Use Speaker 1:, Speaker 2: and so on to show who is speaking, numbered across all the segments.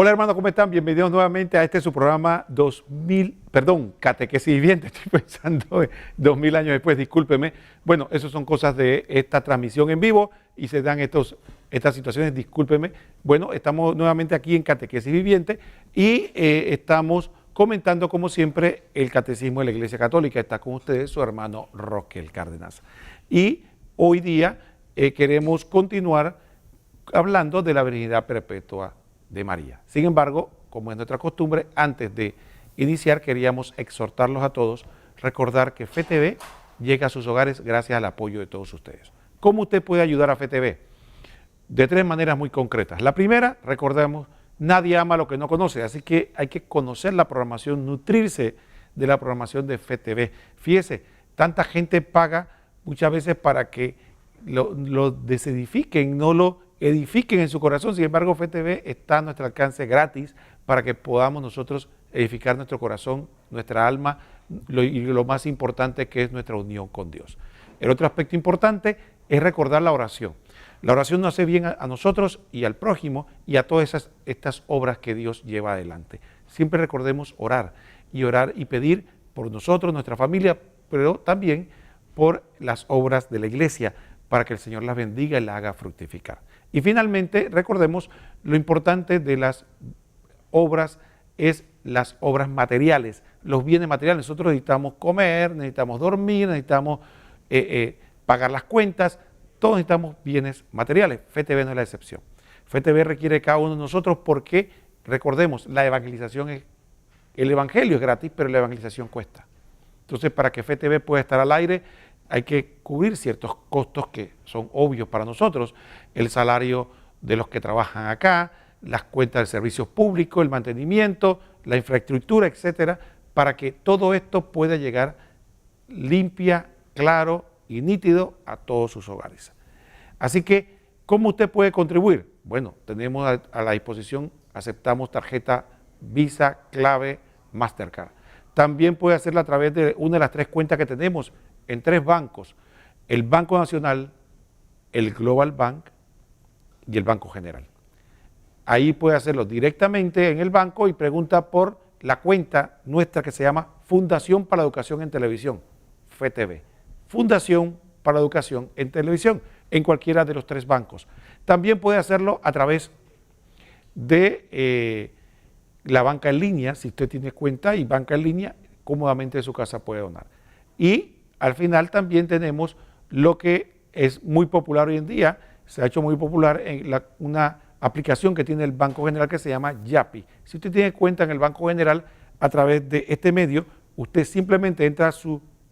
Speaker 1: Hola hermanos, ¿cómo están? Bienvenidos nuevamente a este su programa Catequesis Viviente, estoy pensando 2000 años después, discúlpeme. Bueno, eso son cosas de esta transmisión en vivo y se dan estas situaciones, discúlpeme. Bueno, estamos nuevamente aquí en Catequesis Viviente y estamos comentando como siempre el Catecismo de la Iglesia Católica. Está con ustedes su hermano Roque Cárdenas. Y hoy día queremos continuar hablando de la virginidad perpetua de María. Sin embargo, como es nuestra costumbre, antes de iniciar queríamos exhortarlos a todos, recordar que FETV llega a sus hogares gracias al apoyo de todos ustedes. ¿Cómo usted puede ayudar a FETV? De tres maneras muy concretas. La primera, recordemos, nadie ama lo que no conoce, así que hay que conocer la programación, nutrirse de la programación de FETV. Fíjese, tanta gente paga muchas veces para que lo desedifiquen, no lo edifiquen en su corazón. Sin embargo, FETV está a nuestro alcance gratis para que podamos nosotros edificar nuestro corazón, nuestra alma y lo más importante que es nuestra unión con Dios. El otro aspecto importante es recordar la oración. La oración nos hace bien a nosotros y al prójimo y a todas estas obras que Dios lleva adelante. Siempre recordemos orar y pedir por nosotros, nuestra familia, pero también por las obras de la iglesia, para que el Señor las bendiga y las haga fructificar. Y finalmente, recordemos lo importante de las obras es las obras materiales, los bienes materiales. Nosotros necesitamos comer, necesitamos dormir, necesitamos pagar las cuentas, todos necesitamos bienes materiales. FETV no es la excepción. FETV requiere de cada uno de nosotros porque, recordemos, la evangelización el evangelio es gratis, pero la evangelización cuesta. Entonces, para que FETV pueda estar al aire, hay que cubrir ciertos costos que son obvios para nosotros, el salario de los que trabajan acá, las cuentas de servicios públicos, el mantenimiento, la infraestructura, etcétera, para que todo esto pueda llegar limpia, claro y nítido a todos sus hogares. Así que, ¿cómo usted puede contribuir? Bueno, tenemos a la disposición, aceptamos tarjeta Visa, Clave, Mastercard. También puede hacerlo a través de una de las tres cuentas que tenemos en tres bancos, el Banco Nacional, el Global Bank y el Banco General. Ahí puede hacerlo directamente en el banco y pregunta por la cuenta nuestra que se llama Fundación para la Educación en Televisión, FETV. Fundación para la Educación en Televisión, en cualquiera de los tres bancos. También puede hacerlo a través de la banca en línea, si usted tiene cuenta y banca en línea, cómodamente de su casa puede donar. Y al final también tenemos lo que es muy popular hoy en día, se ha hecho muy popular en una aplicación que tiene el Banco General que se llama Yapi. Si usted tiene cuenta en el Banco General, a través de este medio, usted simplemente entra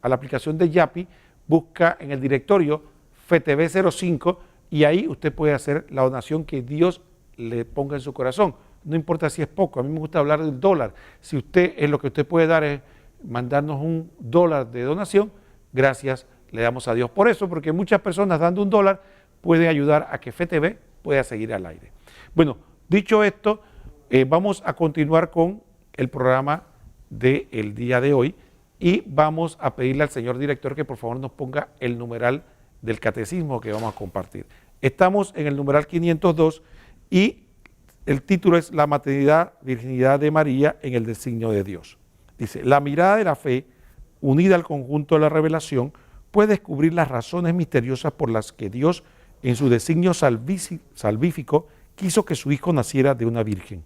Speaker 1: a la aplicación de Yapi, busca en el directorio FETV05 y ahí usted puede hacer la donación que Dios le ponga en su corazón. No importa si es poco, a mí me gusta hablar del dólar. Si usted lo que usted puede dar es mandarnos $1 de donación, gracias le damos a Dios por eso, porque muchas personas dando $1 pueden ayudar a que FETV pueda seguir al aire. Bueno, dicho esto, vamos a continuar con el programa del día de hoy y vamos a pedirle al señor director que por favor nos ponga el numeral del catecismo que vamos a compartir. Estamos en el numeral 502 y el título es La maternidad, virginidad de María en el designio de Dios. Dice, la mirada de la fe, unida al conjunto de la revelación, puede descubrir las razones misteriosas por las que Dios, en su designio salvífico, quiso que su Hijo naciera de una virgen.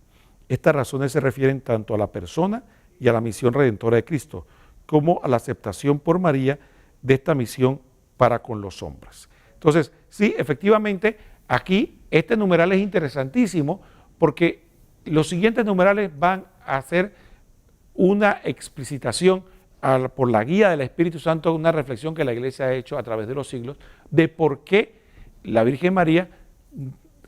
Speaker 1: Estas razones se refieren tanto a la persona y a la misión redentora de Cristo, como a la aceptación por María de esta misión para con los hombres. Entonces, sí, efectivamente, aquí este numeral es interesantísimo porque los siguientes numerales van a hacer una explicitación por la guía del Espíritu Santo, una reflexión que la Iglesia ha hecho a través de los siglos, de por qué la Virgen María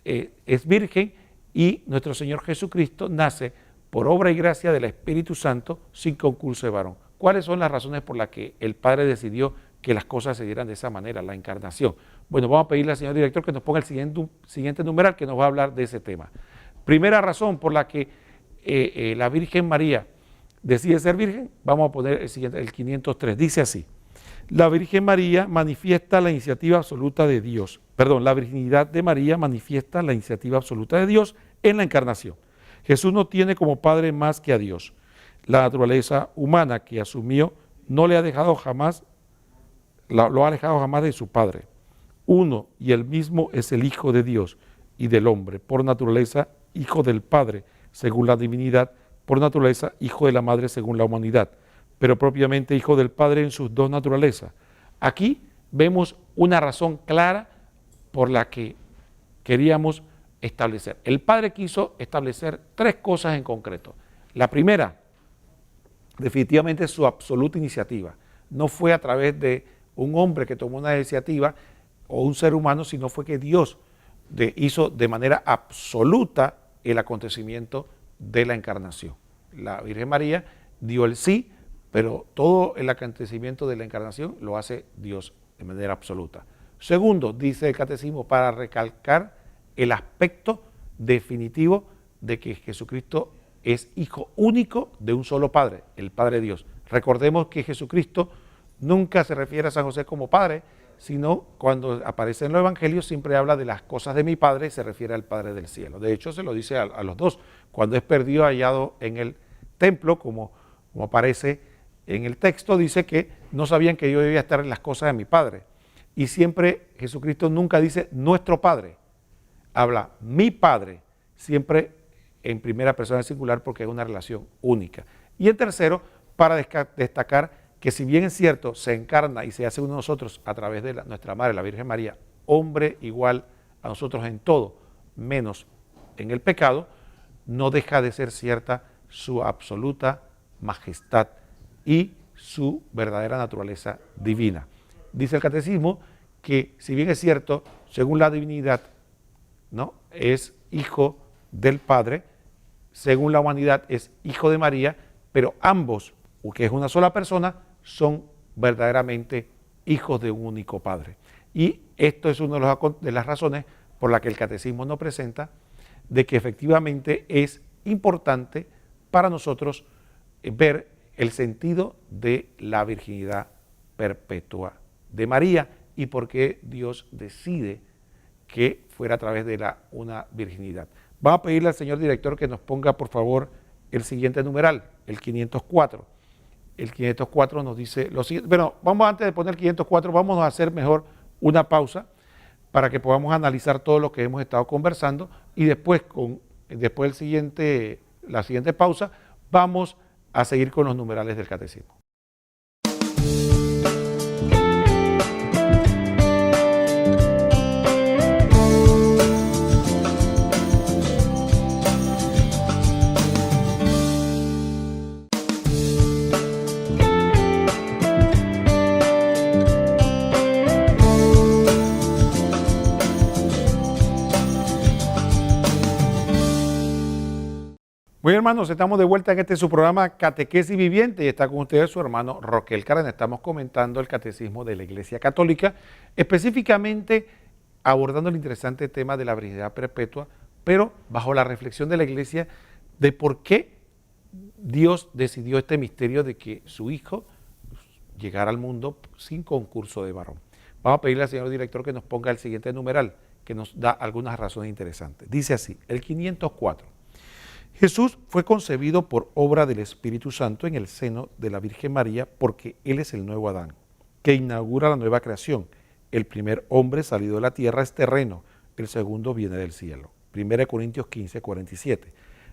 Speaker 1: es virgen y nuestro Señor Jesucristo nace por obra y gracia del Espíritu Santo sin concurso de varón. ¿Cuáles son las razones por las que el Padre decidió que las cosas se dieran de esa manera, la encarnación? Bueno, vamos a pedirle al señor director que nos ponga el siguiente numeral que nos va a hablar de ese tema. Primera razón por la que la Virgen María decide ser virgen, vamos a poner el 503, dice así: la Virgen María manifiesta la iniciativa absoluta de Dios, la virginidad de María manifiesta la iniciativa absoluta de Dios en la encarnación. Jesús no tiene como Padre más que a Dios. La naturaleza humana que asumió no le ha dejado jamás, lo ha alejado jamás de su Padre. Uno y el mismo es el Hijo de Dios y del hombre, por naturaleza Hijo del Padre, según la divinidad, por naturaleza Hijo de la Madre, según la humanidad, pero propiamente Hijo del Padre en sus dos naturalezas. Aquí vemos una razón clara por la que queríamos establecer. El Padre quiso establecer tres cosas en concreto. La primera, definitivamente su absoluta iniciativa. No fue a través de un hombre que tomó una iniciativa o un ser humano, sino fue que Dios hizo de manera absoluta el acontecimiento de la encarnación. La Virgen María dio el sí, pero todo el acontecimiento de la encarnación lo hace Dios de manera absoluta. Segundo, dice el catecismo, para recalcar el aspecto definitivo de que Jesucristo es hijo único de un solo Padre, el Padre Dios. Recordemos que Jesucristo nunca se refiere a San José como Padre, sino cuando aparece en los evangelios siempre habla de las cosas de mi Padre y se refiere al Padre del cielo. De hecho, se lo dice a los dos. Cuando es perdido, hallado en el templo, como aparece en el texto, dice que no sabían que yo debía estar en las cosas de mi Padre. Y siempre Jesucristo nunca dice nuestro Padre, habla mi Padre, siempre en primera persona singular porque es una relación única. Y en tercero, para destacar que si bien es cierto, se encarna y se hace uno de nosotros a través de nuestra Madre, la Virgen María, hombre igual a nosotros en todo, menos en el pecado, no deja de ser cierta su absoluta majestad y su verdadera naturaleza divina. Dice el catecismo que si bien es cierto, según la divinidad, ¿no?, es hijo del Padre, según la humanidad es hijo de María, pero ambos, que es una sola persona, son verdaderamente hijos de un único Padre. Y esto es una de las razones por las que el catecismo nos presenta de que efectivamente es importante para nosotros ver el sentido de la virginidad perpetua de María y por qué Dios decide que fuera a través de una virginidad. Vamos a pedirle al señor director que nos ponga, por favor, el siguiente numeral, el 504. El 504 nos dice lo siguiente. Bueno, vamos antes de poner el 504, vamos a hacer mejor una pausa para que podamos analizar todo lo que hemos estado conversando y después, la siguiente pausa, vamos a seguir con los numerales del catecismo. Muy hermanos, estamos de vuelta en su programa Catequesis Viviente y está con ustedes su hermano Roquel Carena. Estamos comentando el catecismo de la Iglesia Católica, específicamente abordando el interesante tema de la virginidad perpetua, pero bajo la reflexión de la Iglesia de por qué Dios decidió este misterio de que su Hijo llegara al mundo sin concurso de varón. Vamos a pedirle al señor director que nos ponga el siguiente numeral, que nos da algunas razones interesantes. Dice así, el 504. Jesús fue concebido por obra del Espíritu Santo en el seno de la Virgen María porque Él es el nuevo Adán, que inaugura la nueva creación. El primer hombre salido de la tierra es terreno, el segundo viene del cielo. 1 Corintios 15, 47.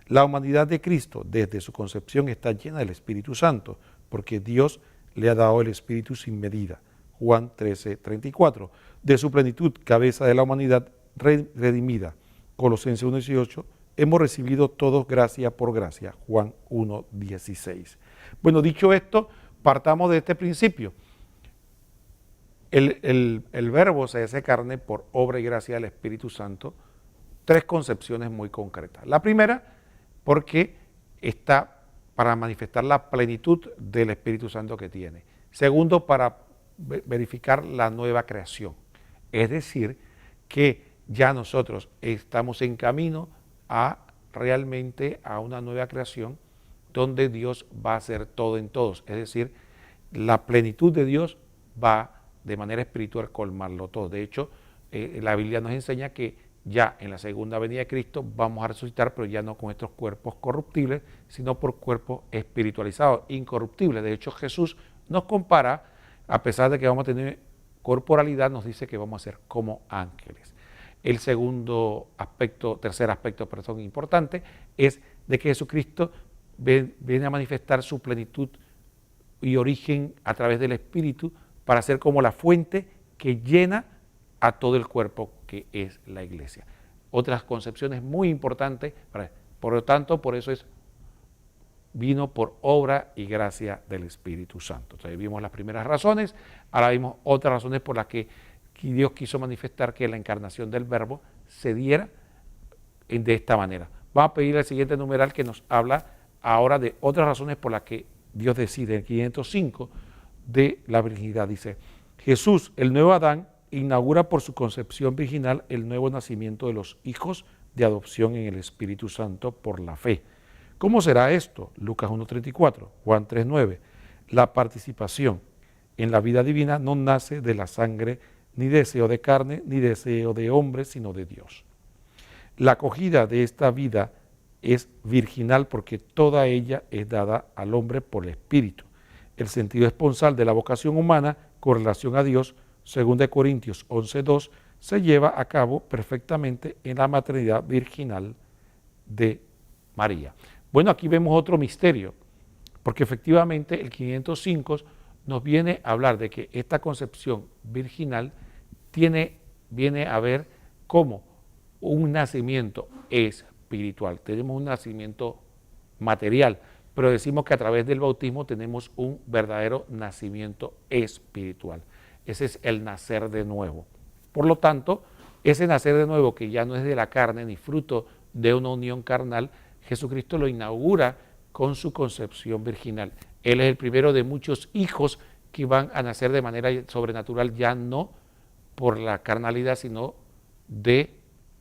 Speaker 1: La humanidad de Cristo desde su concepción está llena del Espíritu Santo porque Dios le ha dado el Espíritu sin medida. Juan 13, 34. De su plenitud, cabeza de la humanidad redimida. Colosenses 1, 18. Hemos recibido todos gracia por gracia, Juan 1, 16. Bueno, dicho esto, partamos de este principio. El verbo se hace carne por obra y gracia del Espíritu Santo. Tres concepciones muy concretas. La primera, porque está para manifestar la plenitud del Espíritu Santo que tiene. Segundo, para verificar la nueva creación. Es decir, que ya nosotros estamos en camino realmente a una nueva creación donde Dios va a hacer todo en todos. Es decir, la plenitud de Dios va de manera espiritual colmarlo todo. De hecho, la Biblia nos enseña que ya en la segunda venida de Cristo vamos a resucitar, pero ya no con estos cuerpos corruptibles, sino por cuerpos espiritualizados, incorruptibles. De hecho, Jesús nos compara, a pesar de que vamos a tener corporalidad, nos dice que vamos a ser como ángeles. El tercer aspecto, perdón, importante, es de que Jesucristo viene a manifestar su plenitud y origen a través del Espíritu para ser como la fuente que llena a todo el cuerpo que es la iglesia. Otras concepciones muy importantes, por lo tanto, por eso vino por obra y gracia del Espíritu Santo. Entonces vimos las primeras razones, ahora vimos otras razones por las que Dios quiso manifestar que la encarnación del Verbo se diera de esta manera. Vamos a pedir el siguiente numeral que nos habla ahora de otras razones por las que Dios decide, el 505 de la virginidad. Dice, Jesús, el nuevo Adán, inaugura por su concepción virginal el nuevo nacimiento de los hijos de adopción en el Espíritu Santo por la fe. ¿Cómo será esto? Lucas 1:34, Juan 3:9. La participación en la vida divina no nace de la sangre, ni deseo de carne, ni deseo de hombre, sino de Dios. La acogida de esta vida es virginal porque toda ella es dada al hombre por el Espíritu. El sentido esponsal de la vocación humana con relación a Dios, 2 Corintios 11:2, se lleva a cabo perfectamente en la maternidad virginal de María. Bueno, aquí vemos otro misterio, porque efectivamente el 505 nos viene a hablar de que esta concepción virginal viene a ver como un nacimiento espiritual. Tenemos un nacimiento material, pero decimos que a través del bautismo tenemos un verdadero nacimiento espiritual. Ese es el nacer de nuevo. Por lo tanto, ese nacer de nuevo, que ya no es de la carne ni fruto de una unión carnal, Jesucristo lo inaugura con su concepción virginal. Él es el primero de muchos hijos que van a nacer de manera sobrenatural, ya no por la carnalidad, sino de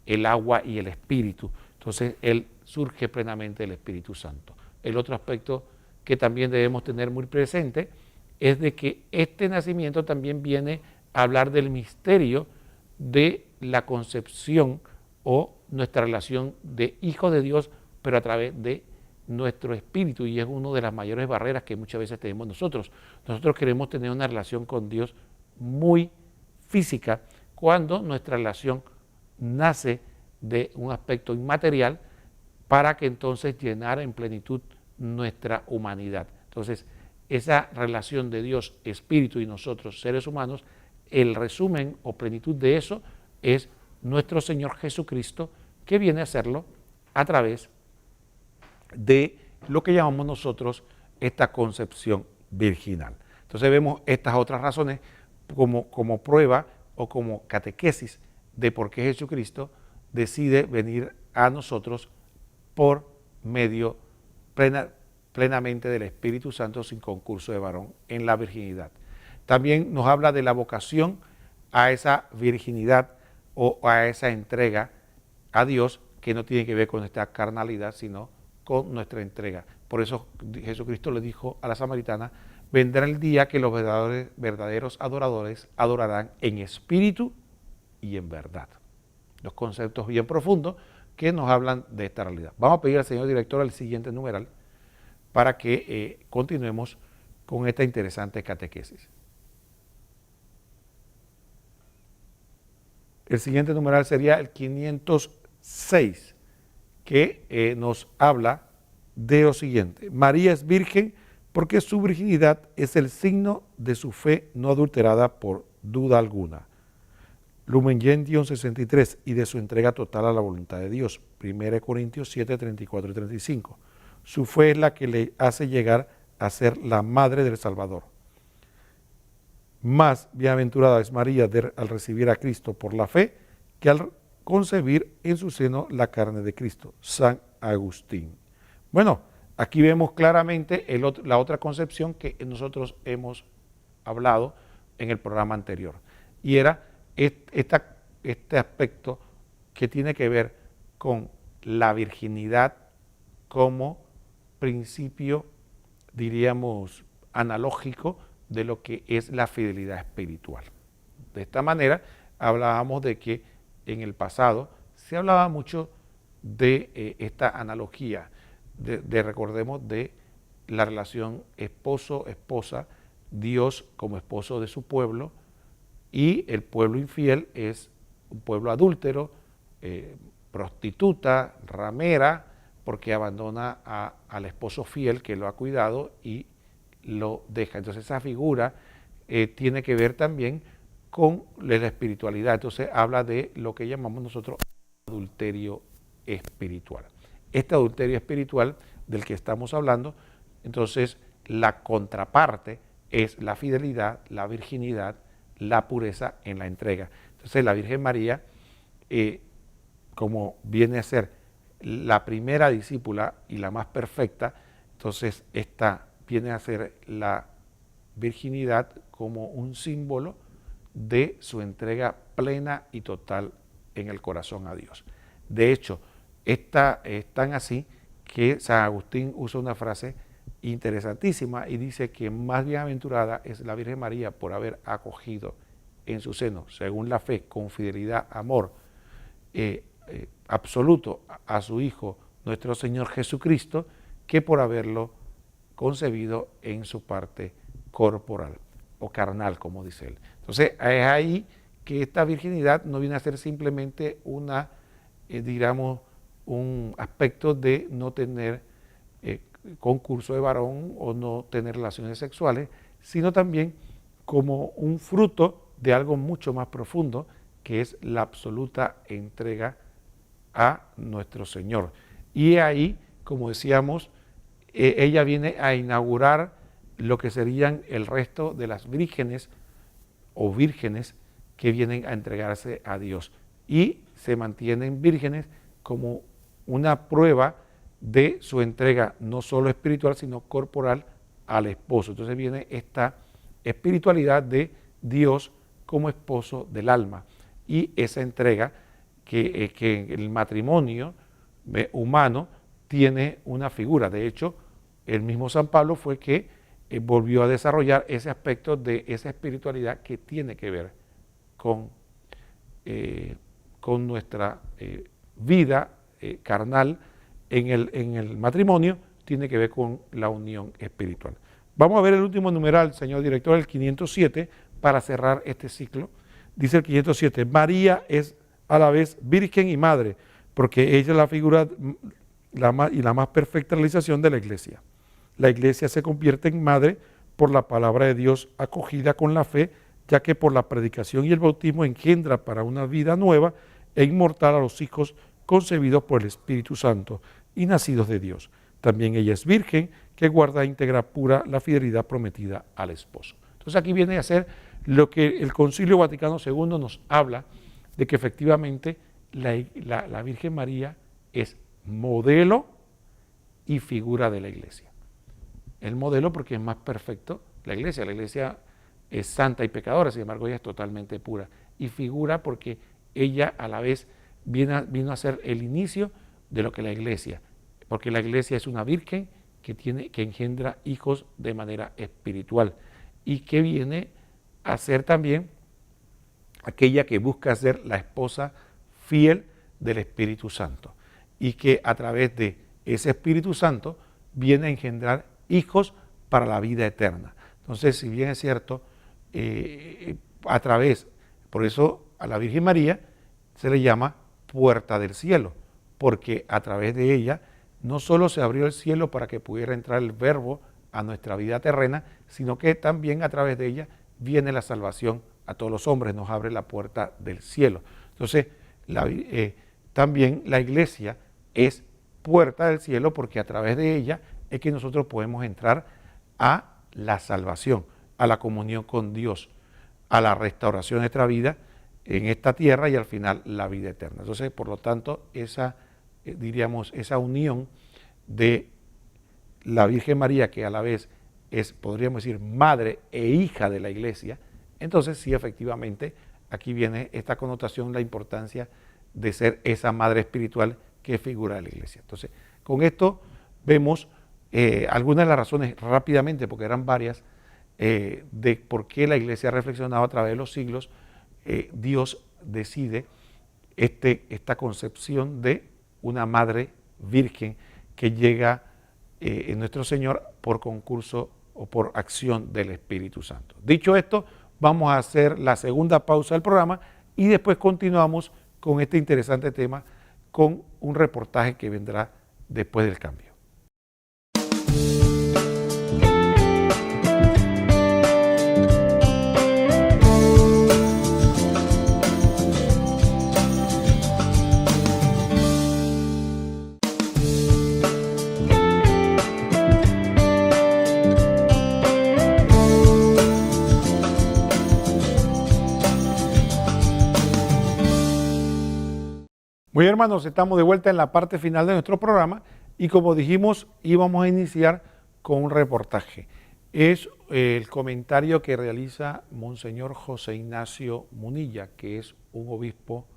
Speaker 1: el agua y el Espíritu. Entonces, Él surge plenamente del Espíritu Santo. El otro aspecto que también debemos tener muy presente es de que este nacimiento también viene a hablar del misterio de la concepción o nuestra relación de hijos de Dios, pero a través de nuestro espíritu, y es una de las mayores barreras que muchas veces tenemos nosotros. Nosotros queremos tener una relación con Dios muy física, cuando nuestra relación nace de un aspecto inmaterial para que entonces llenara en plenitud nuestra humanidad. Entonces, esa relación de Dios, espíritu, y nosotros, seres humanos, el resumen o plenitud de eso es nuestro Señor Jesucristo, que viene a hacerlo a través de lo que llamamos nosotros esta concepción virginal. Entonces vemos estas otras razones como prueba o como catequesis de por qué Jesucristo decide venir a nosotros por medio plenamente del Espíritu Santo, sin concurso de varón, en la virginidad. También nos habla de la vocación a esa virginidad o a esa entrega a Dios, que no tiene que ver con nuestra carnalidad, sino con nuestra entrega. Por eso Jesucristo le dijo a la samaritana, vendrá el día que los verdaderos adoradores adorarán en espíritu y en verdad. Dos conceptos bien profundos que nos hablan de esta realidad. Vamos a pedir al señor director el siguiente numeral para que continuemos con esta interesante catequesis. El siguiente numeral sería el 506, que nos habla de lo siguiente. María es virgen porque su virginidad es el signo de su fe no adulterada por duda alguna. Lumen Gentium 63, y de su entrega total a la voluntad de Dios. 1 Corintios 7, 34 y 35. Su fe es la que le hace llegar a ser la madre del Salvador. Más bienaventurada es María al recibir a Cristo por la fe que al concebir en su seno la carne de Cristo. San Agustín. Bueno, aquí vemos claramente la otra concepción que nosotros hemos hablado en el programa anterior, y era este aspecto que tiene que ver con la virginidad como principio, diríamos, analógico de lo que es la fidelidad espiritual. De esta manera hablábamos de que en el pasado se hablaba mucho de esta analogía, recordemos, de la relación esposo-esposa, Dios como esposo de su pueblo, y el pueblo infiel es un pueblo adúltero, prostituta, ramera, porque abandona al esposo fiel que lo ha cuidado y lo deja. Entonces esa figura tiene que ver también con la espiritualidad. Entonces habla de lo que llamamos nosotros adulterio espiritual. Este adulterio espiritual del que estamos hablando, entonces la contraparte es la fidelidad, la virginidad, la pureza en la entrega. Entonces la Virgen María, como viene a ser la primera discípula y la más perfecta, entonces esta viene a ser la virginidad como un símbolo de su entrega plena y total en el corazón a Dios. De hecho, es tan así que San Agustín usa una frase interesantísima y dice que más bienaventurada es la Virgen María por haber acogido en su seno, según la fe, con fidelidad, amor absoluto a su Hijo, nuestro Señor Jesucristo, que por haberlo concebido en su parte corporal o carnal, como dice él. Entonces, es ahí que esta virginidad no viene a ser simplemente una, digamos, un aspecto de no tener concurso de varón o no tener relaciones sexuales, sino también como un fruto de algo mucho más profundo, que es la absoluta entrega a nuestro Señor. Y ahí, como decíamos, ella viene a inaugurar lo que serían el resto de las vírgenes o vírgenes que vienen a entregarse a Dios y se mantienen vírgenes como una prueba de su entrega no solo espiritual sino corporal al esposo. Entonces viene esta espiritualidad de Dios como esposo del alma y esa entrega que el matrimonio humano tiene una figura. De hecho, el mismo San Pablo fue que volvió a desarrollar ese aspecto de esa espiritualidad que tiene que ver con nuestra vida carnal en el matrimonio, tiene que ver con la unión espiritual. Vamos a ver el último numeral, señor director, el 507, para cerrar este ciclo. Dice el 507, María es a la vez virgen y madre, porque ella es la figura y la más perfecta realización de la iglesia. La iglesia se convierte en madre por la palabra de Dios acogida con la fe, ya que por la predicación y el bautismo engendra para una vida nueva e inmortal a los hijos concebidos por el Espíritu Santo y nacidos de Dios. También ella es virgen, que guarda íntegra pura la fidelidad prometida al esposo. Entonces aquí viene a ser lo que el Concilio Vaticano II nos habla, de que efectivamente la Virgen María es modelo y figura de la iglesia. El modelo porque es más perfecto la iglesia es santa y pecadora, sin embargo ella es totalmente pura. Y figura porque ella a la vez vino a ser el inicio de lo que la iglesia, porque la iglesia es una virgen que engendra hijos de manera espiritual y que viene a ser también aquella que busca ser la esposa fiel del Espíritu Santo y que a través de ese Espíritu Santo viene a engendrar hijos para la vida eterna. Entonces, si bien es cierto, por eso a la Virgen María se le llama puerta del cielo, porque a través de ella no solo se abrió el cielo para que pudiera entrar el Verbo a nuestra vida terrena, sino que también a través de ella viene la salvación a todos los hombres, nos abre la puerta del cielo. Entonces, también la iglesia es puerta del cielo porque a través de ella es que nosotros podemos entrar a la salvación, a la comunión con Dios, a la restauración de nuestra vida en esta tierra y al final la vida eterna. Entonces, por lo tanto, esa unión de la Virgen María, que a la vez es, podríamos decir, madre e hija de la iglesia, entonces sí, efectivamente, aquí viene esta connotación, la importancia de ser esa madre espiritual que figura de la iglesia. Entonces, con esto vemos algunas de las razones rápidamente, porque eran varias, de por qué la iglesia ha reflexionado a través de los siglos, Dios decide esta concepción de una madre virgen que llega en nuestro Señor por concurso o por acción del Espíritu Santo. Dicho esto, vamos a hacer la segunda pausa del programa y después continuamos con este interesante tema con un reportaje que vendrá después del cambio. Muy bien, hermanos, estamos de vuelta en la parte final de nuestro programa y como dijimos íbamos a iniciar con un reportaje. Es el comentario que realiza Monseñor José Ignacio Munilla, que es un obispo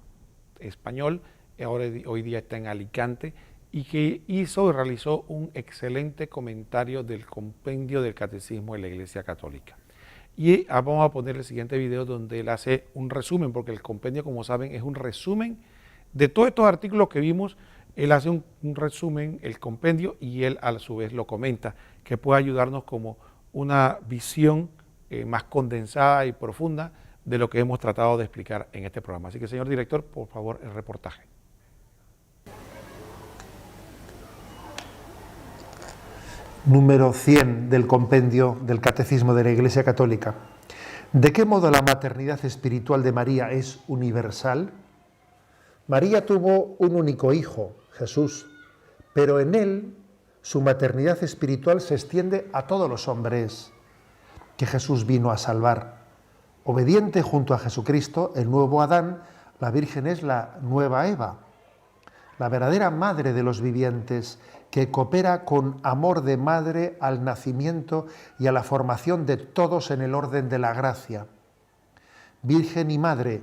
Speaker 1: español, hoy día está en Alicante, y que realizó un excelente comentario del compendio del Catecismo de la Iglesia Católica. Y vamos a poner el siguiente video donde él hace un resumen, porque el compendio, como saben, es un resumen de todos estos artículos que vimos. Él hace un resumen, el compendio, y él a su vez lo comenta, que puede ayudarnos como una visión más condensada y profunda de lo que hemos tratado de explicar en este programa. Así que, señor director, por favor, el reportaje.
Speaker 2: Número 100 del compendio del Catecismo de la Iglesia Católica. ¿De qué modo la maternidad espiritual de María es universal? María tuvo un único hijo, Jesús, pero en él su maternidad espiritual se extiende a todos los hombres que Jesús vino a salvar. Obediente junto a Jesucristo, el nuevo Adán, la Virgen es la nueva Eva, la verdadera madre de los vivientes, que coopera con amor de madre al nacimiento y a la formación de todos en el orden de la gracia. Virgen y madre,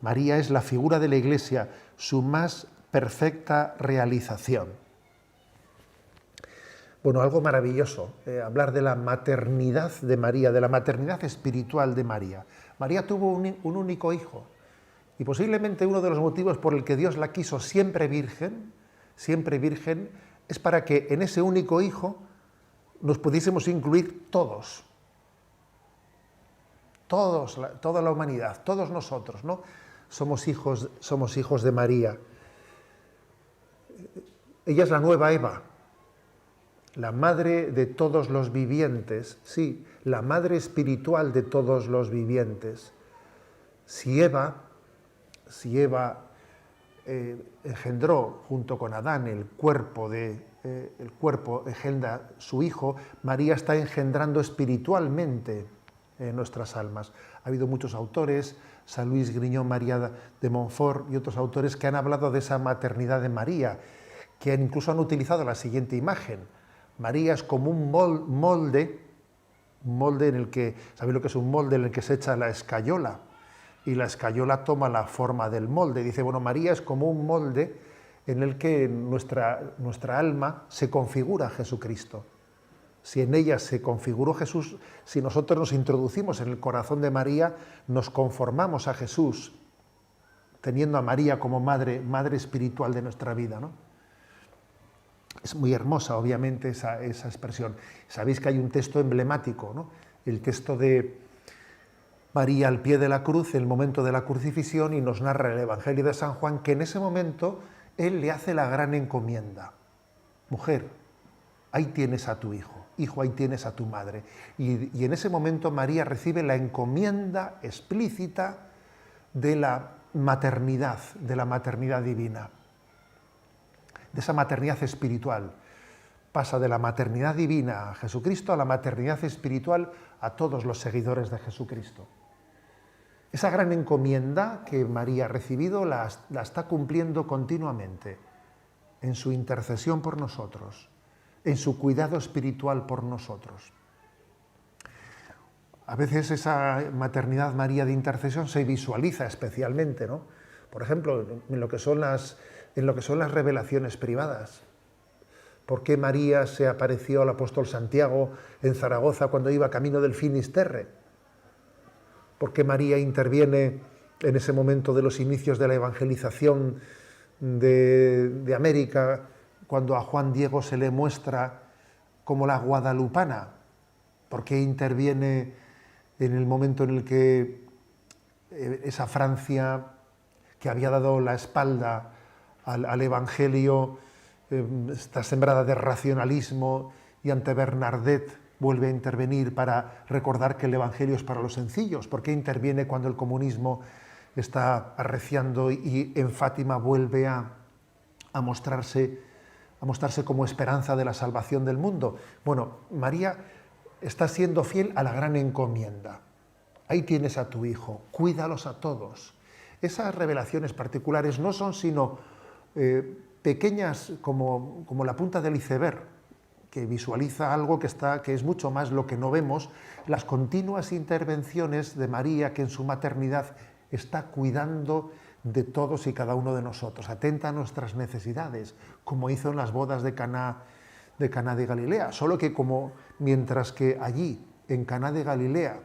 Speaker 2: María es la figura de la Iglesia, su más perfecta realización. Bueno, algo maravilloso, hablar de la maternidad de María, de la maternidad espiritual de María. María tuvo un único hijo y posiblemente uno de los motivos por el que Dios la quiso siempre virgen, es para que en ese único hijo nos pudiésemos incluir todos, toda la humanidad, todos nosotros, ¿no? Somos hijos de María. Ella es la nueva Eva, la madre de todos los vivientes, sí, la madre espiritual de todos los vivientes. Si Eva engendró junto con Adán el cuerpo engendra su hijo, María está engendrando espiritualmente nuestras almas. Ha habido muchos autores, San Luis Griñón María de Montfort y otros autores que han hablado de esa maternidad de María, que incluso han utilizado la siguiente imagen. María es como un molde en el que, ¿sabéis lo que es un molde? En el que se echa la escayola, y la escayola toma la forma del molde. Dice, bueno, María es como un molde en el que nuestra alma se configura a Jesucristo. Si en ella se configuró Jesús, si nosotros nos introducimos en el corazón de María, nos conformamos a Jesús, teniendo a María como madre espiritual de nuestra vida, ¿no? Es muy hermosa, obviamente, esa expresión. Sabéis que hay un texto emblemático, ¿no? El texto de María al pie de la cruz, el momento de la crucifixión, y nos narra el Evangelio de San Juan que en ese momento él le hace la gran encomienda. Mujer, ahí tienes a tu hijo, hijo, ahí tienes a tu madre. Y en ese momento María recibe la encomienda explícita de la maternidad divina, de esa maternidad espiritual. Pasa de la maternidad divina a Jesucristo a la maternidad espiritual a todos los seguidores de Jesucristo. Esa gran encomienda que María ha recibido la está cumpliendo continuamente en su intercesión por nosotros, en su cuidado espiritual por nosotros. A veces esa maternidad María de intercesión se visualiza especialmente, ¿no? Por ejemplo, en lo que son las revelaciones privadas. ¿Por qué María se apareció al apóstol Santiago en Zaragoza cuando iba camino del Finisterre? ¿Por qué María interviene en ese momento de los inicios de la evangelización de América, cuando a Juan Diego se le muestra como la guadalupana, porque interviene en el momento en el que esa Francia que había dado la espalda al Evangelio está sembrada de racionalismo, y ante Bernardet vuelve a intervenir para recordar que el Evangelio es para los sencillos. ¿Por qué interviene cuando el comunismo está arreciando y en Fátima vuelve a mostrarse como esperanza de la salvación del mundo? Bueno, María está siendo fiel a la gran encomienda. Ahí tienes a tu hijo, cuídalos a todos. Esas revelaciones particulares no son sino pequeñas como la punta del iceberg, que visualiza algo que es mucho más lo que no vemos, las continuas intervenciones de María, que en su maternidad está cuidando de todos y cada uno de nosotros, atenta a nuestras necesidades, como hizo en las bodas de Caná de Galilea, solo que mientras que allí, en Caná de Galilea,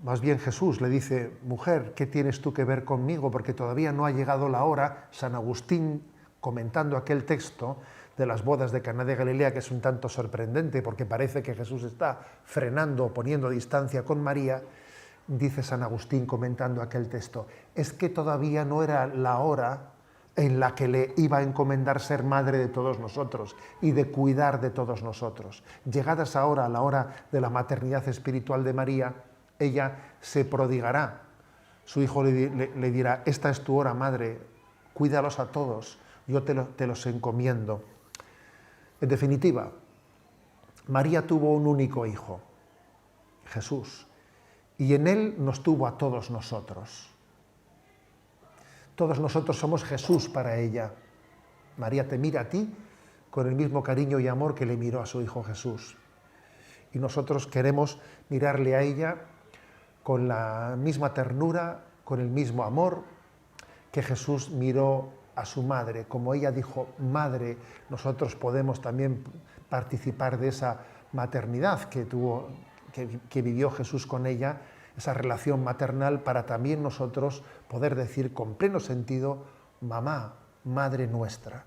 Speaker 2: más bien Jesús le dice: mujer, ¿qué tienes tú que ver conmigo? Porque todavía no ha llegado la hora. San Agustín, comentando aquel texto de las bodas de Caná de Galilea, que es un tanto sorprendente porque parece que Jesús está frenando, poniendo distancia con María, dice San Agustín comentando aquel texto: es que todavía no era la hora en la que le iba a encomendar ser madre de todos nosotros y de cuidar de todos nosotros. Llegadas ahora a la hora de la maternidad espiritual de María, ella se prodigará. Su hijo le dirá: esta es tu hora, madre, cuídalos a todos, yo te los encomiendo. En definitiva, María tuvo un único hijo, Jesús, y en él nos tuvo a todos nosotros. Todos nosotros somos Jesús para ella. María te mira a ti con el mismo cariño y amor que le miró a su hijo Jesús. Y nosotros queremos mirarle a ella con la misma ternura, con el mismo amor que Jesús miró a su madre. Como ella dijo madre, nosotros podemos también participar de esa maternidad que vivió Jesús con ella, esa relación maternal, para también nosotros poder decir con pleno sentido: mamá, madre nuestra.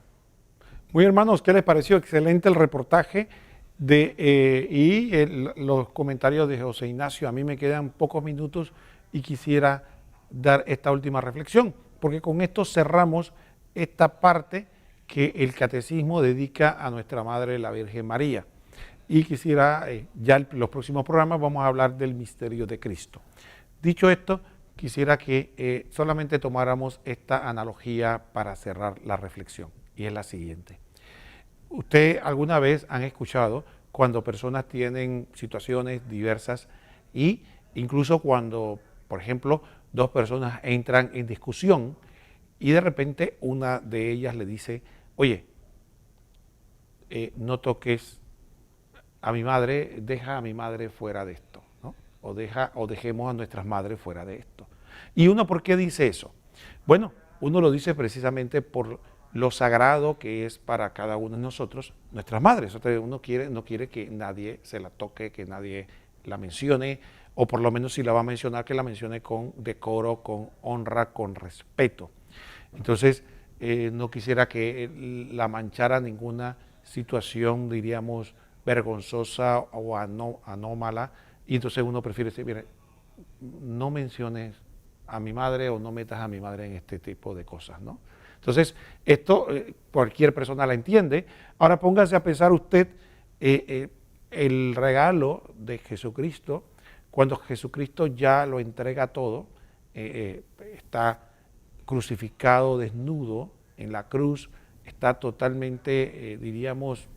Speaker 1: Muy hermanos, ¿qué les pareció? Excelente el reportaje los comentarios de José Ignacio. A mí me quedan pocos minutos y quisiera dar esta última reflexión, porque con esto cerramos esta parte que el catecismo dedica a nuestra Madre, la Virgen María. Y quisiera, ya en los próximos programas vamos a hablar del misterio de Cristo. Dicho esto, quisiera que solamente tomáramos esta analogía para cerrar la reflexión, y es la siguiente. Usted alguna vez han escuchado cuando personas tienen situaciones diversas, y incluso cuando, por ejemplo, dos personas entran en discusión y de repente una de ellas le dice: oye, no toques a mi madre, deja a mi madre fuera de esto, ¿no? O dejemos a nuestras madres fuera de esto. ¿Y uno por qué dice eso? Bueno, uno lo dice precisamente por lo sagrado que es para cada uno de nosotros nuestras madres. Entonces uno no quiere que nadie se la toque, que nadie la mencione, o por lo menos si la va a mencionar, que la mencione con decoro, con honra, con respeto. Entonces no quisiera que la manchara ninguna situación, diríamos, vergonzosa o anómala, y entonces uno prefiere decir: mire, no menciones a mi madre o no metas a mi madre en este tipo de cosas, ¿no? Entonces, esto cualquier persona la entiende. Ahora póngase a pensar usted el regalo de Jesucristo, cuando Jesucristo ya lo entrega todo, está crucificado, desnudo en la cruz, está totalmente, diríamos,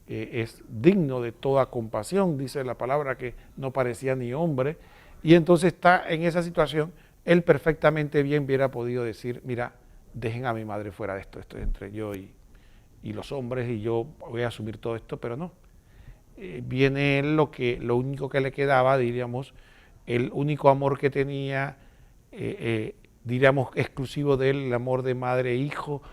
Speaker 1: es digno de toda compasión, dice la palabra, que no parecía ni hombre, y entonces está en esa situación. Él perfectamente bien hubiera podido decir: mira, dejen a mi madre fuera de esto, esto es entre yo y los hombres, y yo voy a asumir todo esto, pero no. Viene él, lo único que le quedaba, diríamos, el único amor que tenía, diríamos, exclusivo de él, el amor de madre e hijo,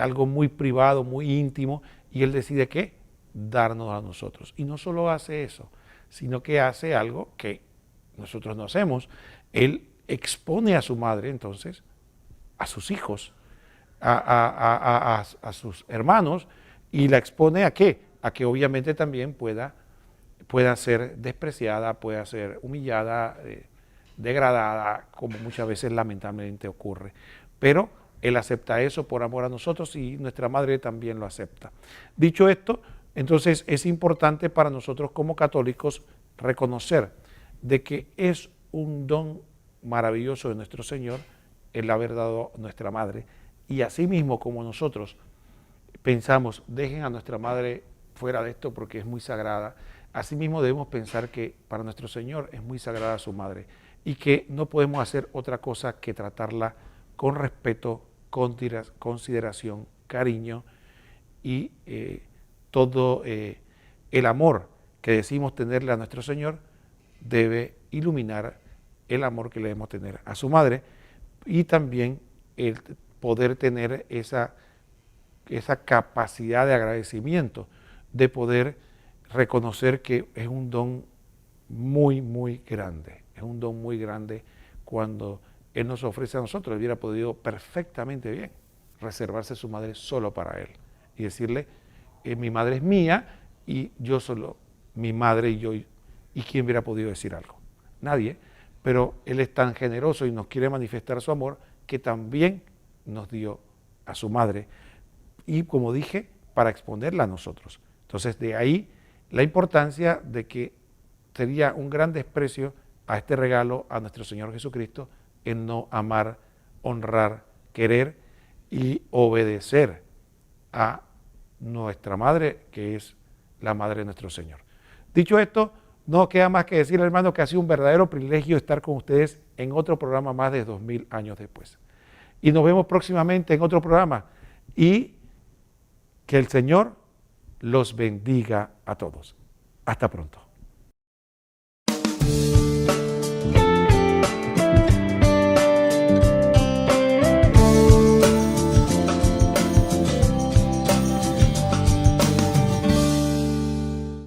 Speaker 1: algo muy privado, muy íntimo, y él decide ¿qué? Darnos a nosotros. Y no solo hace eso, sino que hace algo que nosotros no hacemos. él expone a su madre entonces, a sus hijos, a sus hermanos, y la expone ¿a qué? A que obviamente también pueda ser despreciada, pueda ser humillada, degradada, como muchas veces lamentablemente ocurre. Pero él acepta eso por amor a nosotros y nuestra madre también lo acepta. Dicho esto, entonces es importante para nosotros como católicos reconocer de que es un don maravilloso de nuestro Señor el haber dado a nuestra madre. Y así mismo como nosotros pensamos, dejen a nuestra madre fuera de esto porque es muy sagrada, asimismo debemos pensar que para nuestro Señor es muy sagrada su madre y que no podemos hacer otra cosa que tratarla con respeto, consideración, cariño y todo el amor que decimos tenerle a nuestro Señor debe iluminar el amor que le debemos tener a su madre y también el poder tener esa capacidad de agradecimiento, de poder reconocer que es un don muy, muy grande. Es un don muy grande cuando Él nos ofrece a nosotros. Él hubiera podido perfectamente bien reservarse su madre solo para Él y decirle, mi madre es mía y yo solo, mi madre y yo. ¿Y quién hubiera podido decir algo? Nadie. Pero Él es tan generoso y nos quiere manifestar su amor que también nos dio a su madre. Y como dije, para exponerla a nosotros. Entonces, de ahí la importancia de que sería un gran desprecio a este regalo a nuestro Señor Jesucristo en no amar, honrar, querer y obedecer a nuestra madre, que es la madre de nuestro Señor. Dicho esto, no queda más que decir, hermano, que ha sido un verdadero privilegio estar con ustedes en otro programa más de 2000 años después. Y nos vemos próximamente en otro programa. Y que el Señor los bendiga a todos. Hasta pronto.